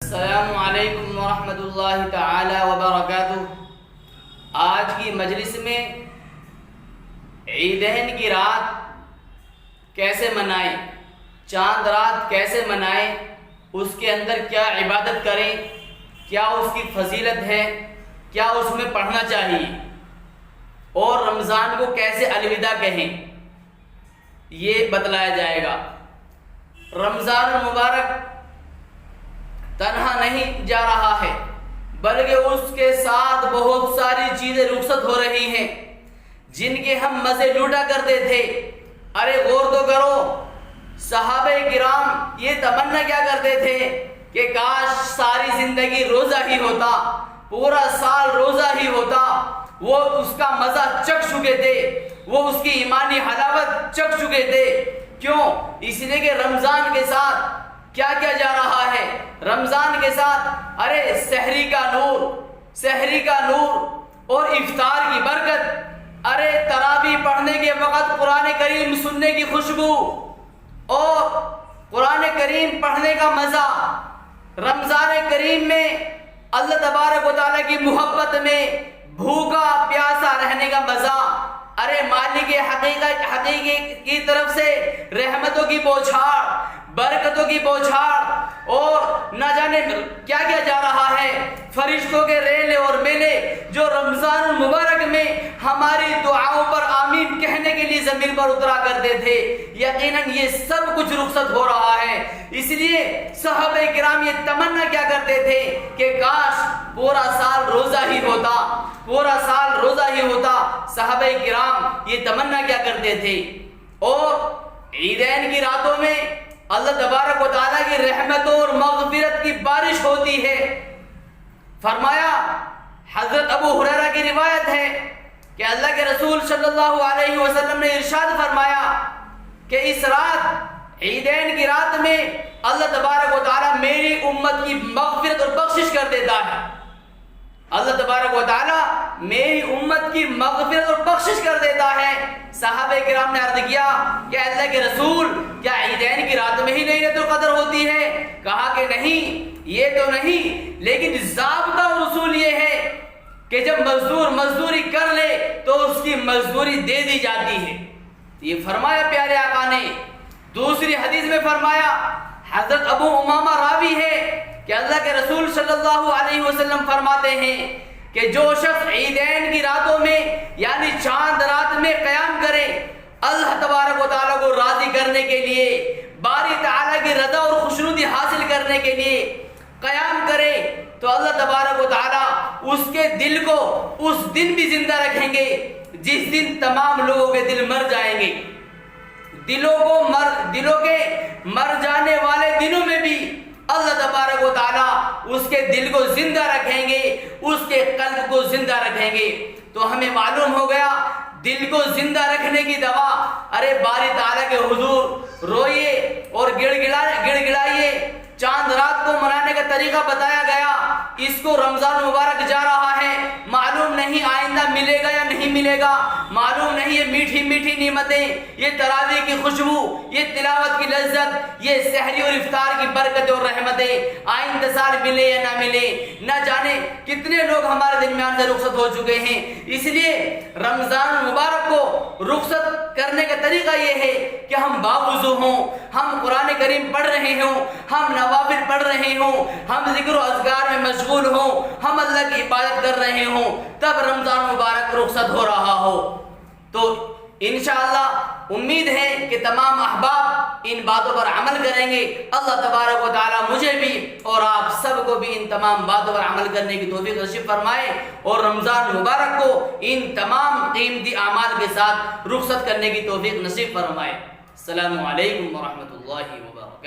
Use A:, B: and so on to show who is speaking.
A: السلام علیکم ورحمۃ اللہ تعالی وبرکاتہ۔ آج کی مجلس میں عیدین کی رات کیسے منائیں، چاند رات کیسے منائیں، اس کے اندر کیا عبادت کریں، کیا اس کی فضیلت ہے، کیا اس میں پڑھنا چاہیے، اور رمضان کو کیسے الوداع کہیں، یہ بتلایا جائے گا۔ رمضان المبارک تنہا نہیں جا رہا ہے، بلکہ اس کے ساتھ بہت ساری چیزیں رخصت ہو رہی ہیں جن کے ہم مزے لوٹا کرتے تھے۔ ارے غور تو کرو، صحابہ کرام یہ تمنا کیا کرتے تھے کہ کاش ساری زندگی روزہ ہی ہوتا، پورا سال روزہ ہی ہوتا۔ وہ اس کا مزہ چکھ چکے تھے، وہ اس کی ایمانی حلاوت چکھ چکے تھے۔ کیوں؟ اس لیے کہ رمضان کے ساتھ کیا کیا جا رہا ہے؟ رمضان کے ساتھ ارے سحری کا نور اور افطار کی برکت، ارے تراویح پڑھنے کے وقت قرآن کریم سننے کی خوشبو اور قرآن کریم پڑھنے کا مزہ، رمضان کریم میں اللہ تبارک و تعالیٰ کی محبت میں بھوکا پیاسا رہنے کا مزہ، ارے مالک حقیقی کی طرف سے رحمتوں کی بوچھاڑ، برکتوں کی بوچھاڑ، اور نہ جانے کیا کیا جا رہا ہے، فرشتوں کے ریلے اور میلے جو رمضان المبارک میں ہماری دعاؤں پر آمین کہنے کے لیے زمین پر اترا کرتے تھے۔ یقیناً یہ سب کچھ رخصت ہو رہا ہے۔ اس لیے صحابہ کرام یہ تمنا کیا کرتے تھے کہ کاش پورا سال روزہ ہی ہوتا، پورا سال روزہ ہی ہوتا۔ صحابہ کرام یہ تمنا کیا کرتے تھے۔ اور عیدین کی راتوں میں اللہ تبارک و تعالیٰ کی رحمتوں اور مغفرت کی بارش ہوتی ہے۔ فرمایا، حضرت ابو ہریرہ کی روایت ہے کہ اللہ کے رسول صلی اللہ علیہ وسلم نے ارشاد فرمایا کہ اس رات عیدین کی رات میں اللہ تبارک و تعالیٰ میری امت کی مغفرت اور بخشش کر دیتا ہے۔ اللہ تبارک و تعالیٰ میری امت کی مغفرت اور بخشش کر دیتا ہے۔ صحابہ کرام نے عرض کیا کہ اللہ کے رسول کیا عیدین کی رات میں ہی لیلۃ القدر ہوتی ہے؟ کہا کہ نہیں، یہ تو نہیں، لیکن ضابطہ اور اصول یہ ہے کہ جب مزدور مزدوری کر لے تو اس کی مزدوری دے دی جاتی ہے۔ یہ فرمایا پیارے آقا نے۔ دوسری حدیث میں فرمایا، حضرت ابو امامہ راوی ہے کہ اللہ کے رسول صلی اللہ علیہ وسلم فرماتے ہیں کہ جو شخص عیدین کی راتوں میں یعنی چاند رات میں قیام کرے، اللہ تبارک و تعالیٰ کو راضی کرنے کے لیے، باری تعالیٰ کی رضا اور خوشنودی حاصل کرنے کے لیے قیام کرے، تو اللہ تبارک و تعالیٰ اس کے دل کو اس دن بھی زندہ رکھیں گے جس دن تمام لوگوں کے دل مر جائیں گے۔ دلوں کے مر جانے والے دنوں میں بھی اللہ تبارک و تعالیٰ اس کے دل کو زندہ رکھیں گے، اس کے قلب کو زندہ رکھیں گے۔ تو ہمیں معلوم ہو گیا دل کو زندہ رکھنے کی دوا، ارے باری تعالیٰ کے حضور روئیے اور گڑ گڑائیے۔ چاند رات کو منانے کا طریقہ بتایا گیا، اس کو رمضان مبارک جا رہا ہے، معلوم نہیں آئندہ ملے گا یا نہیں ملے گا، معلوم نہیں یہ میٹھی میٹھی نعمتیں، یہ تراویح کی خوشبو، یہ تلاوت کی لذت، یہ سحری اور افطار کی برکت اور رحمتیں آئندہ سال ملے یا نہ ملے، نہ جانے کتنے لوگ ہمارے درمیان سے رخصت ہو چکے ہیں۔ اس لیے رمضان مبارک کو رخصت کرنے کا طریقہ یہ ہے کہ ہم باوضو ہوں، ہم قرآن کریم پڑھ رہے ہوں، ہم نوافل پڑھ رہے ہوں، ہم ذکر و اذکار میں مشغول ہوں، ہم اللہ کی عبادت کر رہے ہوں، تب رمضان مبارک رخصت ہو رہا ہو۔ تو انشاءاللہ امید ہے کہ تمام احباب ان باتوں پر عمل کریں گے۔ اللہ تبارک و تعالیٰ مجھے بھی اور آپ سب کو بھی ان تمام باتوں پر عمل کرنے کی توفیق نصیب فرمائے، اور رمضان مبارک کو ان تمام قیمتی اعمال کے ساتھ رخصت کرنے کی توفیق نصیب فرمائے۔ السلام علیکم ورحمۃ اللہ وبرکاتہ۔